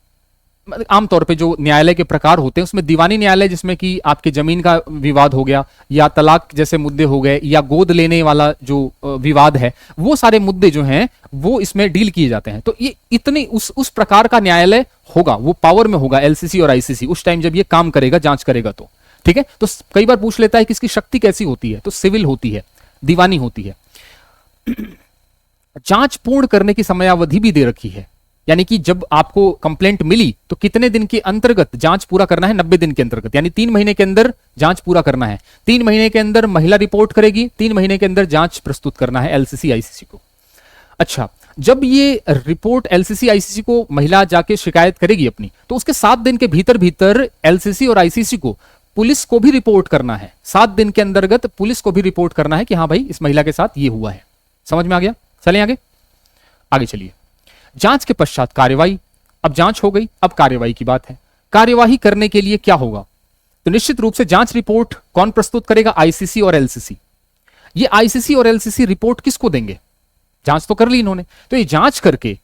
आमतौर पे जो न्यायालय के प्रकार होते हैं उसमें दीवानी न्यायालय, जिसमें कि आपके जमीन का विवाद हो गया, या तलाक जैसे मुद्दे हो गए, या गोद लेने वाला जो विवाद है, वो सारे मुद्दे जो हैं वो इसमें डील किए जाते हैं। तो ये इतने उस प्रकार का न्यायालय होगा, वो पावर में होगा एलसीसी और आईसीसी उस टाइम जब ये काम करेगा, जांच करेगा। तो ठीक है। तो कई बार पूछ लेता है कि इसकी शक्ति कैसी होती है, तो सिविल होती है, दीवानी होती है। जांच पूर्ण करने की समयावधि भी दे रखी है, यानी कि जब आपको कंप्लेंट मिली तो कितने दिन के अंतर्गत जांच पूरा करना है? 90 दिन के अंतर्गत, यानी 3 महीने के अंदर जांच पूरा करना है। 3 महीने के अंदर महिला रिपोर्ट करेगी, 3 महीने के अंदर जांच प्रस्तुत करना है एलसीसी आईसीसी को। अच्छा, जब ये रिपोर्ट एलसीसी आईसीसी को महिला जाके शिकायत करेगी अपनी, तो उसके 7 दिन के भीतर भीतर एलसीसी और आईसीसी को पुलिस को भी रिपोर्ट करना है। 7 दिन के अंतर्गत पुलिस को भी रिपोर्ट करना है कि हाँ भाई, इस महिला के साथ ये हुआ है। समझ में आ गया? चलें आगे चलिए। जांच के पश्चात कार्यवाही। अब जांच हो गई, अब कार्यवाही की बात है। कार्यवाही करने के लिए क्या होगा? तो निश्चित रूप से जांच रिपोर्ट कौन प्रस्तुत करेगा? आईसीसी और एलसीसी। ये आईसीसी और एलसीसी रिपोर्ट किसको देंगे? जांच तो कर ली इन्होंने, तो ये जांच करके,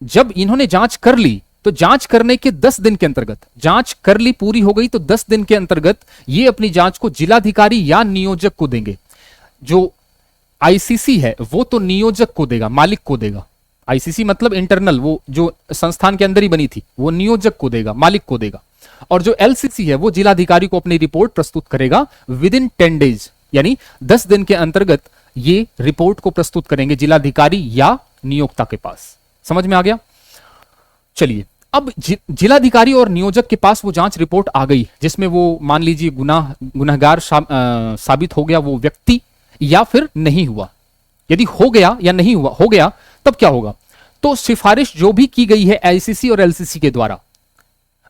जब इन्होंने जांच कर ली, तो जांच करने के 10 दिन के अंतर्गत, जांच कर ली पूरी हो गई, तो 10 दिन के अंतर्गत ये अपनी जांच को जिलाधिकारी या नियोजक को देंगे। जो आईसीसी है वो तो नियोजक को देगा, मालिक को देगा। आईसीसी मतलब इंटरनल, वो जो संस्थान के अंदर ही बनी थी, वो नियोजक को देगा, मालिक को देगा। और जो एलसीसी है वो जिलाधिकारी को अपनी रिपोर्ट प्रस्तुत करेगा विद इन 10 डेज, यानी 10 दिन के अंतर्गत ये रिपोर्ट को प्रस्तुत करेंगे जिलाधिकारी या नियोक्ता के पास। समझ में आ गया? चलिए, अब जिलाधिकारी और नियोजक के पास वो जांच रिपोर्ट आ गई, जिसमें वो मान लीजिए गुनाहगार साबित हो गया वो व्यक्ति, या फिर नहीं हुआ। यदि हो गया या नहीं हुआ, हो गया, तब क्या होगा? तो सिफारिश जो भी की गई है आईसीसी और एलसीसी के द्वारा,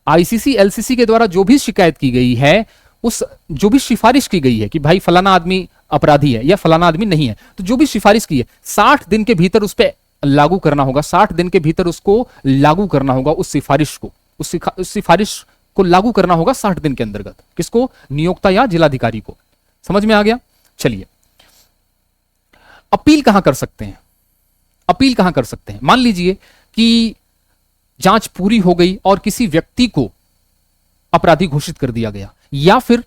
आईसीसी एलसीसी के द्वारा जो भी शिकायत की गई है, उस जो भी सिफारिश की गई है कि भाई फलाना आदमी अपराधी है या फलाना आदमी नहीं है, तो जो भी सिफारिश की है 60 दिन के भीतर उस पर लागू करना होगा। 60 दिन के भीतर उसको लागू करना होगा, उस सिफारिश को, उस सिफारिश को लागू करना होगा 60 दिन के अंतर्गत। किसको? नियोक्ता या जिलाधिकारी को। समझ में आ गया? चलिए, अपील कहां कर सकते हैं? अपील कहां कर सकते हैं? मान लीजिए कि जांच पूरी हो गई और किसी व्यक्ति को अपराधी घोषित कर दिया गया, या फिर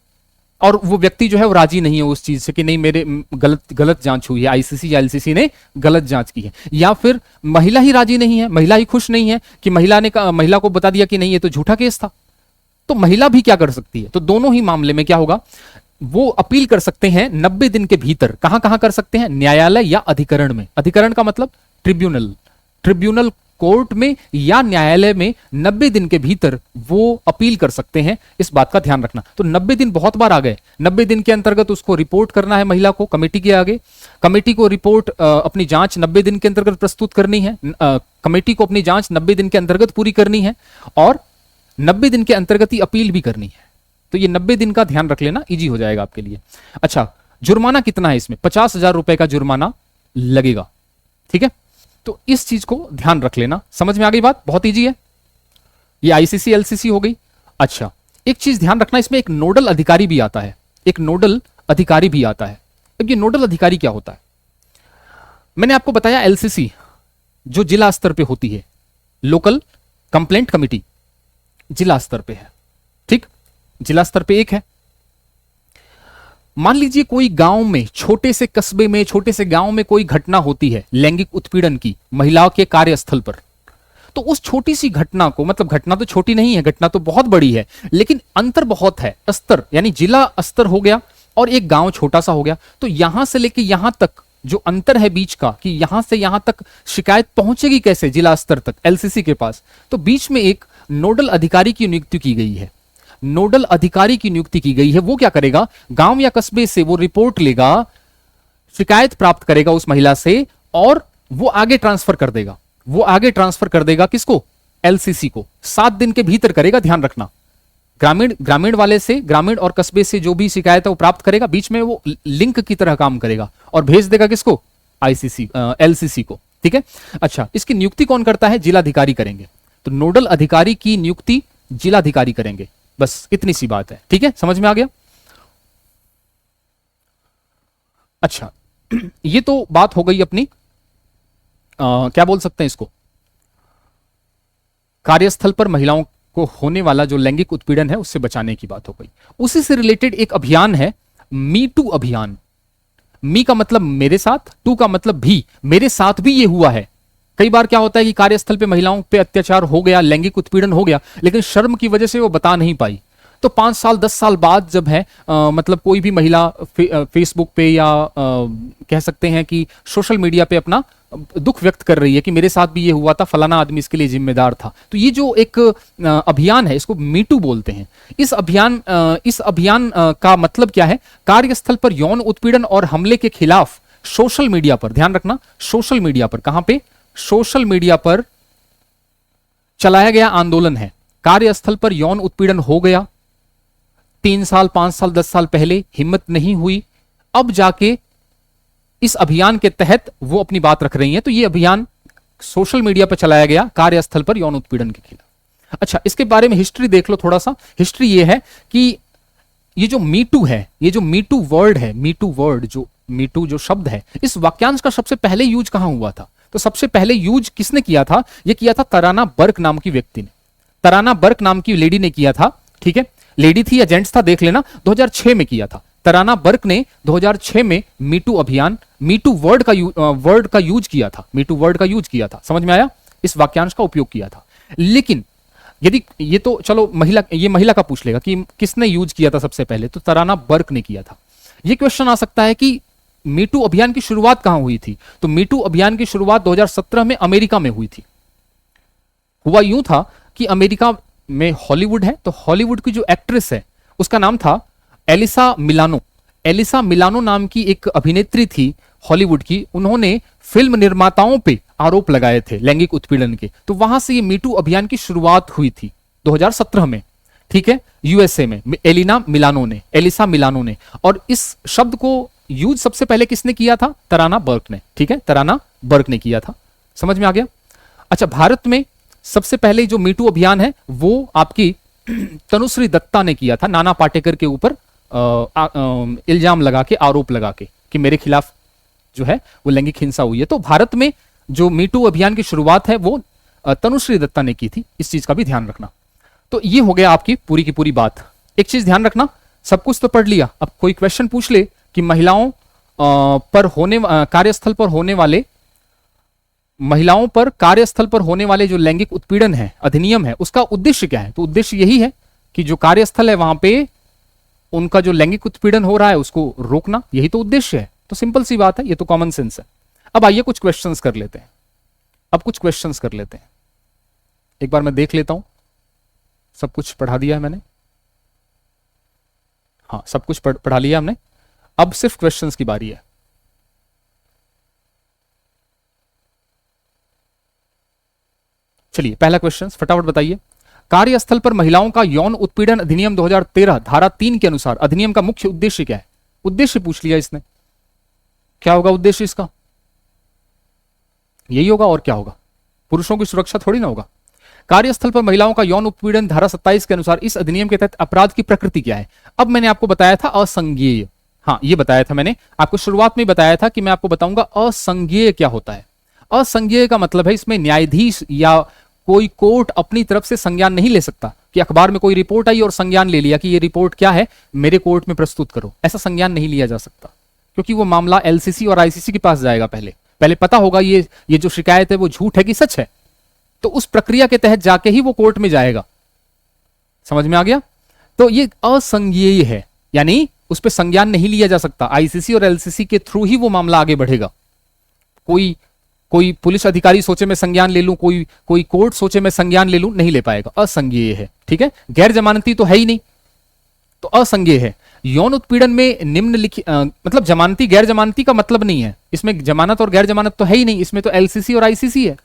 और वो व्यक्ति जो है वो राजी नहीं है उस चीज से कि नहीं, मेरे गलत जांच हुई है, आईसीसी या एलसीसी ने गलत जांच की है, या फिर महिला ही राजी नहीं है, महिला ही खुश नहीं है कि महिला को बता दिया कि नहीं, ये तो झूठा केस था। तो महिला भी क्या कर सकती है? तो दोनों ही मामले में क्या होगा? वो अपील कर सकते हैं 90 दिन के भीतर। कहां कहां कर सकते हैं? न्यायालय या अधिकरण में। अधिकरण का मतलब ट्रिब्यूनल कोर्ट में या न्यायालय में 90 दिन के भीतर वो अपील कर सकते हैं। इस बात का ध्यान रखना। तो 90 दिन बहुत बार आ गए। 90 दिन के अंतर्गत उसको रिपोर्ट करना है महिला को कमेटी के आगे। कमेटी को रिपोर्ट अपनी जांच 90 दिन के अंतर्गत प्रस्तुत करनी है। कमेटी को अपनी जांच 90 दिन के अंतर्गत पूरी करनी है और 90 दिन के अंतर्गत ही अपील भी करनी है। तो ये 90 दिन का ध्यान रख लेना, इजी हो जाएगा आपके लिए। अच्छा, जुर्माना कितना है इसमें? 50,000 रुपए का जुर्माना लगेगा। ठीक है, तो इस चीज को ध्यान रख लेना। समझ में आ गई बात? बहुत इजी है। ये आईसीसी एलसीसी हो गई। अच्छा, एक चीज ध्यान रखना, इसमें एक नोडल अधिकारी भी आता है। एक नोडल अधिकारी भी आता है। अब ये नोडल अधिकारी क्या होता है? मैंने आपको बताया एलसीसी जो जिला स्तर पे होती है, लोकल कंप्लेंट कमेटी जिला स्तर पे है। ठीक, जिला स्तर पे एक है। मान लीजिए कोई गांव में, छोटे से कस्बे में, छोटे से गांव में कोई घटना होती है लैंगिक उत्पीड़न की महिलाओं के कार्यस्थल पर। तो उस छोटी सी घटना को, मतलब घटना तो छोटी नहीं है, घटना तो बहुत बड़ी है, लेकिन अंतर बहुत है। स्तर यानी जिला स्तर हो गया और एक गांव छोटा सा हो गया। तो यहां से लेके यहां तक जो अंतर है बीच का, कि यहां से यहां तक शिकायत पहुंचेगी कैसे जिला स्तर तक एलसीसी के पास, तो बीच में एक नोडल अधिकारी की नियुक्ति की गई है। नोडल अधिकारी की नियुक्ति की गई है। वो क्या करेगा? गांव या कस्बे से वो रिपोर्ट लेगा, शिकायत प्राप्त करेगा उस महिला से और वो आगे ट्रांसफर कर देगा। वो आगे ट्रांसफर कर देगा किसको? एलसीसी को। 7 दिन के भीतर करेगा, ध्यान रखना। ग्रामीण वाले से, ग्रामीण और कस्बे से जो भी शिकायत है वो प्राप्त करेगा, बीच में वो लिंक की तरह काम करेगा और भेज देगा किसको? आईसीसी, एलसीसी को। ठीक है। अच्छा, इसकी नियुक्ति कौन करता है? जिलाधिकारी करेंगे। तो नोडल अधिकारी की नियुक्ति जिलाधिकारी करेंगे। बस इतनी सी बात है। ठीक है, समझ में आ गया? अच्छा, ये तो बात हो गई अपनी क्या बोल सकते हैं इसको, कार्यस्थल पर महिलाओं को होने वाला जो लैंगिक उत्पीड़न है उससे बचाने की बात हो गई। उसी से रिलेटेड एक अभियान है, मी टू अभियान। मी का मतलब मेरे साथ, टू का मतलब भी, मेरे साथ भी ये हुआ है। कई बार क्या होता है कि कार्यस्थल पे महिलाओं पे अत्याचार हो गया, लैंगिक उत्पीड़न हो गया, लेकिन शर्म की वजह से वो बता नहीं पाई। तो 5 साल 10 साल बाद जब है मतलब कोई भी महिला फेसबुक पे या कह सकते हैं कि सोशल मीडिया पे अपना दुख व्यक्त कर रही है कि मेरे साथ भी ये हुआ था, फलाना आदमी इसके लिए जिम्मेदार था, तो ये जो एक अभियान है इसको मीटू बोलते हैं। इस अभियान का मतलब क्या है? कार्यस्थल पर यौन उत्पीड़न और हमले के खिलाफ सोशल मीडिया पर, ध्यान रखना, सोशल मीडिया पर, कहां पे? सोशल मीडिया पर चलाया गया आंदोलन है। कार्यस्थल पर यौन उत्पीड़न हो गया 3 साल 5 साल 10 साल पहले, हिम्मत नहीं हुई, अब जाके इस अभियान के तहत वो अपनी बात रख रही हैं। तो ये अभियान सोशल मीडिया पर चलाया गया कार्यस्थल पर यौन उत्पीड़न के खिलाफ। अच्छा, इसके बारे में हिस्ट्री देख लो थोड़ा सा। हिस्ट्री ये है कि ये जो मीटू है, ये जो मीटू वर्ड है, मीटू वर्ड, जो मीटू जो शब्द है, इस वाक्यांश का सबसे पहले यूज कहां हुआ था? तो सबसे पहले यूज किसने किया था? ये किया था तराना बर्क नाम की व्यक्ति ने, तराना बर्क नाम की लेडी ने किया था। ठीक है, लेडी थी या जेंट्स था देख लेना, 2006 में किया था। तराना बर्क ने 2006 में मीटू अभियान, मीटू वर्ड का यूज किया था, मीटू वर्ड का यूज किया था। समझ में आया? इस वाक्यांश का उपयोग किया था। लेकिन यदि ये तो चलो महिला का पूछ लेगा कि किसने यूज किया था सबसे पहले, तो तराना बर्क ने किया था। ये क्वेश्चन आ सकता है कि मीटू अभियान की शुरुआत कहां हुई थी? तो मीटू अभियान की शुरुआत 2017 में अमेरिका में हुई थी। हुआ यूं था कि अमेरिका में हॉलीवुड है, तो हॉलीवुड की जो एक्ट्रेस है उसका नाम था एलिसा मिलानो। एलिसा मिलानो नाम की एक अभिनेत्री थी हॉलीवुड की, उन्होंने फिल्म निर्माताओं पे आरोप लगाए थे लैंगिक उत्पीड़न के। तो वहां से ये मीटू अभियान की शुरुआत हुई थी 2017 में। ठीक है, यूएसए में एलिसा मिलानो ने। और इस शब्द को यूज सबसे पहले किसने किया था? तराना बर्क ने। ठीक है, तराना बर्क ने किया था। समझ में आ गया? अच्छा, भारत में सबसे पहले जो मीटू अभियान है वो आपकी तनुश्री दत्ता ने किया था, नाना पाटेकर के ऊपर इल्जाम लगा के, आरोप लगा के कि मेरे खिलाफ जो है वो लैंगिक हिंसा हुई है। तो भारत में जो मीटू अभियान की शुरुआत है वो तनुश्री दत्ता ने की थी। इस चीज का भी ध्यान रखना। तो ये हो गया आपकी पूरी की पूरी बात। एक चीज ध्यान रखना, सब कुछ तो पढ़ लिया, अब कोई क्वेश्चन पूछ ले कि महिलाओं कार्यस्थल पर होने वाले जो लैंगिक उत्पीड़न है, अधिनियम है, उसका उद्देश्य क्या है? तो उद्देश्य यही है कि जो कार्यस्थल है वहां पे उनका जो लैंगिक उत्पीड़न हो रहा है उसको रोकना, यही तो उद्देश्य है। तो सिंपल सी बात है, ये तो कॉमन सेंस है। अब आइए कुछ क्वेश्चंस कर लेते हैं। एक बार मैं देख लेता हूं, सब कुछ पढ़ा दिया है मैंने। हाँ, सब कुछ पढ़ा लिया हमने। अब सिर्फ क्वेश्चंस की बारी है। चलिए, पहला क्वेश्चन फटाफट बताइए। कार्यस्थल पर महिलाओं का यौन उत्पीड़न अधिनियम 2013 धारा 3 के अनुसार अधिनियम का मुख्य उद्देश्य क्या है? उद्देश्य पूछ लिया इसने, क्या होगा उद्देश्य इसका? यही होगा, और क्या होगा? पुरुषों की सुरक्षा थोड़ी ना होगा। कार्यस्थल पर महिलाओं का यौन उत्पीड़न धारा 27 के अनुसार इस अधिनियम के तहत अपराध की प्रकृति क्या है? अब मैंने आपको बताया था असंज्ञेय। हाँ, ये बताया था मैंने आपको, शुरुआत में बताया था कि मैं आपको बताऊंगा असंज्ञेय क्या होता है। असंज्ञेय का मतलब है इसमें न्यायाधीश या कोई कोर्ट अपनी तरफ से संज्ञान नहीं ले सकता कि अखबार में कोई रिपोर्ट आई और संज्ञान ले लिया कि ये रिपोर्ट क्या है, मेरे कोर्ट में प्रस्तुत करो। ऐसा संज्ञान नहीं लिया जा सकता, क्योंकि वो मामला एलसीसी और आईसीसी के पास जाएगा। पहले पता होगा ये जो शिकायत है वो झूठ है कि सच है, तो उस प्रक्रिया के तहत जाके ही वो कोर्ट में जाएगा। समझ में आ गया? तो ये असंज्ञेय है, यानी उस पर संज्ञान नहीं लिया जा सकता। आईसीसी और एलसीसी के थ्रू ही वो मामला आगे बढ़ेगा। कोई पुलिस अधिकारी सोचे मैं संज्ञान ले लूं, कोई कोर्ट सोचे मैं संज्ञान ले लूं, नहीं ले पाएगा। असंज्ञेय है। ठीक है, गैर जमानती तो है ही नहीं, तो असंज्ञेय है। यौन उत्पीड़न में निम्नलिखित मतलब जमानती गैर जमानती का मतलब नहीं है, इसमें जमानत और गैर जमानत तो है ही नहीं, इसमें तो एलसीसी और आईसीसी है।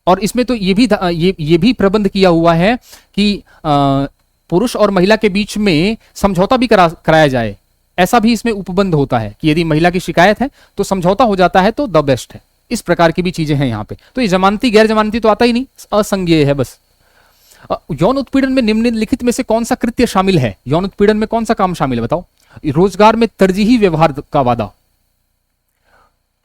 और इसमें तो ये भी प्रबंध किया हुआ है कि पुरुष और महिला के बीच में समझौता भी कराया जाए। ऐसा भी इसमें उपबंध होता है कि यदि महिला की शिकायत है तो समझौता हो जाता है तो द बेस्ट है। इस प्रकार की भी चीजें हैं यहाँ पे। तो ये जमानती गैर जमानती तो आता ही नहीं, असंज्ञेय है बस। यौन उत्पीड़न में निम्नलिखित में से कौन सा कृत्य शामिल है? यौन उत्पीड़न में कौन सा काम शामिल है बताओ? रोजगार में तरजीही व्यवहार का वादा।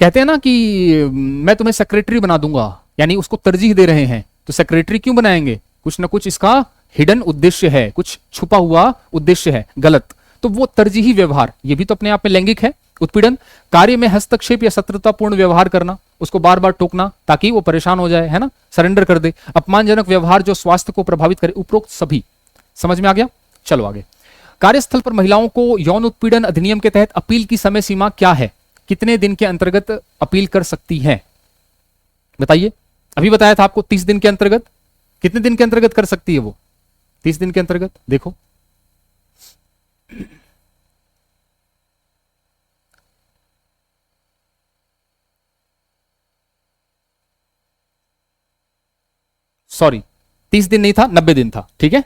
कहते हैं ना कि मैं तुम्हें सेक्रेटरी बना दूंगा, यानी उसको तरजीह दे रहे हैं। तो सेक्रेटरी क्यों बनाएंगे? कुछ ना कुछ इसका हिडन उद्देश्य है, कुछ छुपा हुआ उद्देश्य है गलत। तो वो तरजीही व्यवहार, ये भी तो अपने आप में लैंगिक है। उत्पीड़न, कार्य में हस्तक्षेप या शत्रुतापूर्ण व्यवहार करना, उसको बार बार टोकना ताकि वो परेशान हो जाए, है ना, सरेंडर कर दे। अपमानजनक व्यवहार जो स्वास्थ्य को प्रभावित करे। उपरोक्त सभी समझ में आ गया? चलो आगे। कार्यस्थल पर महिलाओं को यौन उत्पीड़न अधिनियम के तहत अपील की समय सीमा क्या है? कितने दिन के अंतर्गत अपील कर सकती है? बताइए। अभी बताया था आपको 30 दिन के अंतर्गत। कितने दिन के अंतर्गत कर सकती है वो? 30 दिन के अंतर्गत। देखो सॉरी, 30 दिन नहीं था, 90 दिन था। ठीक है,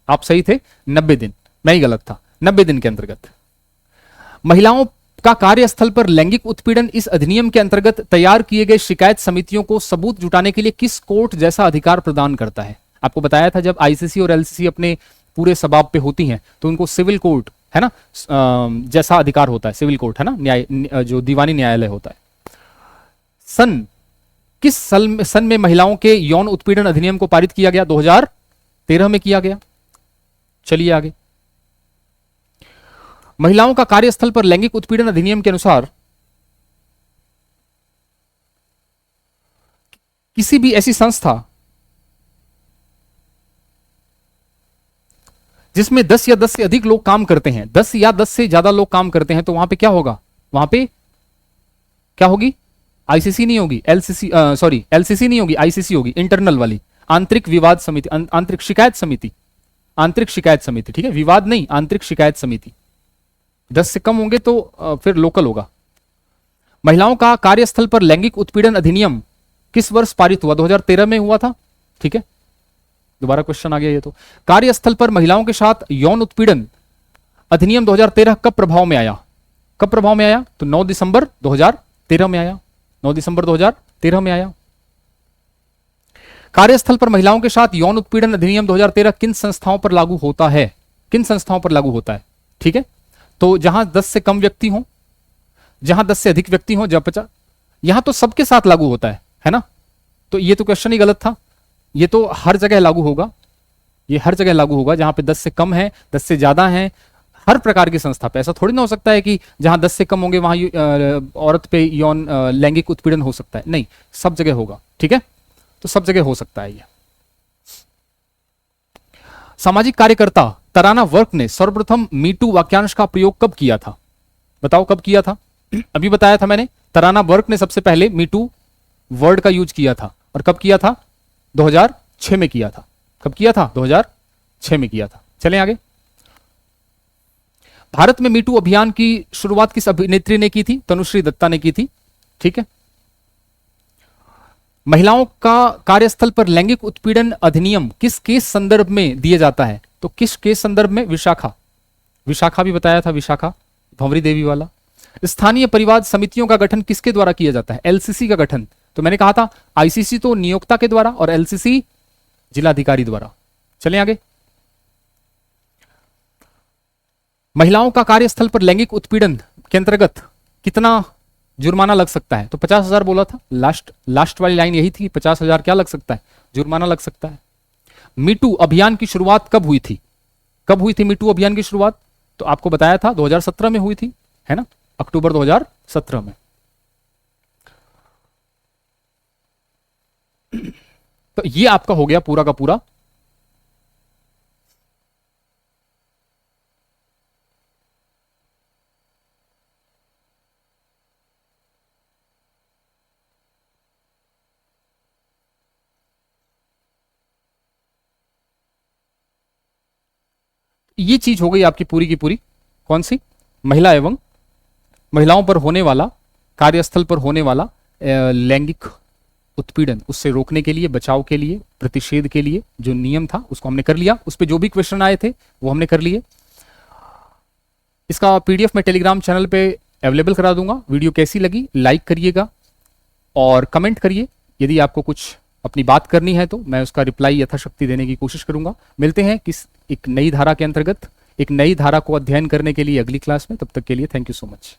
आप सही थे, 90 दिन, मैं ही गलत था। 90 दिन के अंतर्गत महिलाओं का कार्यस्थल पर लैंगिक उत्पीड़न इस अधिनियम के अंतर्गत तैयार किए गए शिकायत समितियों को सबूत जुटाने के लिए किस कोर्ट जैसा अधिकार प्रदान करता है? आपको बताया था जब आईसीसी और एलसीसी अपने पूरे सबाब पे होती हैं तो उनको सिविल कोर्ट, है ना, जैसा अधिकार होता है। सिविल कोर्ट है ना, न्याय, जो दीवानी न्यायालय होता है। किस सन में महिलाओं के यौन उत्पीड़न अधिनियम को पारित किया गया? 2013 में किया गया। चलिए आगे। महिलाओं का कार्यस्थल पर लैंगिक उत्पीड़न अधिनियम के अनुसार किसी भी ऐसी संस्था जिसमें 10 या 10 से अधिक लोग काम करते हैं, 10 या 10 से ज्यादा लोग काम करते हैं, तो वहां पे क्या होगा? वहां पे क्या होगी? आईसीसी नहीं होगी, एलसीसी, सॉरी एलसीसी नहीं होगी, आईसीसी होगी, इंटरनल वाली, आंतरिक विवाद समिति, आंतरिक शिकायत समिति, आंतरिक शिकायत समिति। ठीक है, विवाद नहीं, आंतरिक शिकायत समिति। 10 से कम होंगे तो फिर लोकल होगा। महिलाओं का कार्यस्थल पर लैंगिक उत्पीड़न अधिनियम किस वर्ष पारित हुआ? 2013 में हुआ था। ठीक है, दोबारा क्वेश्चन आ गया ये तो। कार्यस्थल पर महिलाओं के साथ यौन उत्पीड़न अधिनियम 2013 कब प्रभाव में आया? कब प्रभाव में आया? तो 9 दिसंबर 2013 में आया। 9 दिसंबर 2013 में आया। कार्यस्थल पर महिलाओं के साथ यौन उत्पीड़न अधिनियम 2013 किन संस्थाओं पर लागू होता है? किन संस्थाओं पर लागू होता है? ठीक है, तो जहां 10 से कम व्यक्ति हो, जहां 10 से अधिक व्यक्ति हो, जब 50, यहां तो सबके साथ लागू होता है ना। तो ये तो क्वेश्चन ही गलत था। ये तो हर जगह लागू होगा, ये हर जगह लागू होगा जहां पे 10 से कम है, 10 से ज्यादा है, हर प्रकार की संस्था पे। ऐसा थोड़ी ना हो सकता है कि जहां 10 से कम होंगे वहां औरत पे यौन लैंगिक उत्पीड़न हो सकता है, नहीं, सब जगह होगा। ठीक है, तो सब जगह हो सकता है ये। सामाजिक कार्यकर्ता तराना वर्क ने सर्वप्रथम मीटू वाक्यांश का प्रयोग कब किया था? बताओ कब किया था? अभी बताया था मैंने, तराना वर्क ने सबसे पहले मीटू वर्ड का यूज किया था। और कब किया था? 2006 में किया था। कब किया था? 2006 में किया था। चलें आगे। भारत में मीटू अभियान की शुरुआत किस अभिनेत्री ने की थी? तनुश्री दत्ता ने की थी। ठीक है। महिलाओं का कार्यस्थल पर लैंगिक उत्पीड़न अधिनियम किस केस संदर्भ में दिया जाता है? तो किस केस संदर्भ में? विशाखा, विशाखा भी बताया था, विशाखा भंवरी देवी वाला। स्थानीय परिवाद समितियों का गठन किसके द्वारा किया जाता है? एलसीसी का गठन। तो मैंने कहा था आईसीसी तो नियोक्ता के द्वारा और एलसीसी जिलाधिकारी द्वारा। चलें आगे। महिलाओं का कार्यस्थल पर लैंगिक उत्पीड़न के अंतर्गत कितना जुर्माना लग सकता है? तो 50,000 बोला था। लास्ट वाली लाइन यही थी, 50,000 क्या लग सकता है? जुर्माना लग सकता है। मीटू अभियान की शुरुआत कब हुई थी? कब हुई थी मीटू अभियान की शुरुआत? तो आपको बताया था 2017 में हुई थी, है ना, अक्टूबर 2017 में। तो ये आपका हो गया पूरा का पूरा ये चीज हो गई आपकी पूरी की पूरी। कौन सी? महिला एवं महिलाओं पर होने वाला, कार्यस्थल पर होने वाला लैंगिक उत्पीड़न, उससे रोकने के लिए, बचाव के लिए, प्रतिषेध के लिए जो नियम था उसको हमने कर लिया। उस पर जो भी क्वेश्चन आए थे वो हमने कर लिए। इसका पीडीएफ मैं टेलीग्राम चैनल पे अवेलेबल करा दूंगा। वीडियो कैसी लगी लाइक करिएगा और कमेंट करिए। यदि आपको कुछ अपनी बात करनी है तो मैं उसका रिप्लाई यथाशक्ति देने की कोशिश करूंगा। मिलते हैं किस एक नई धारा के अंतर्गत, एक नई धारा को अध्ययन करने के लिए अगली क्लास में। तब तक के लिए थैंक यू सो मच।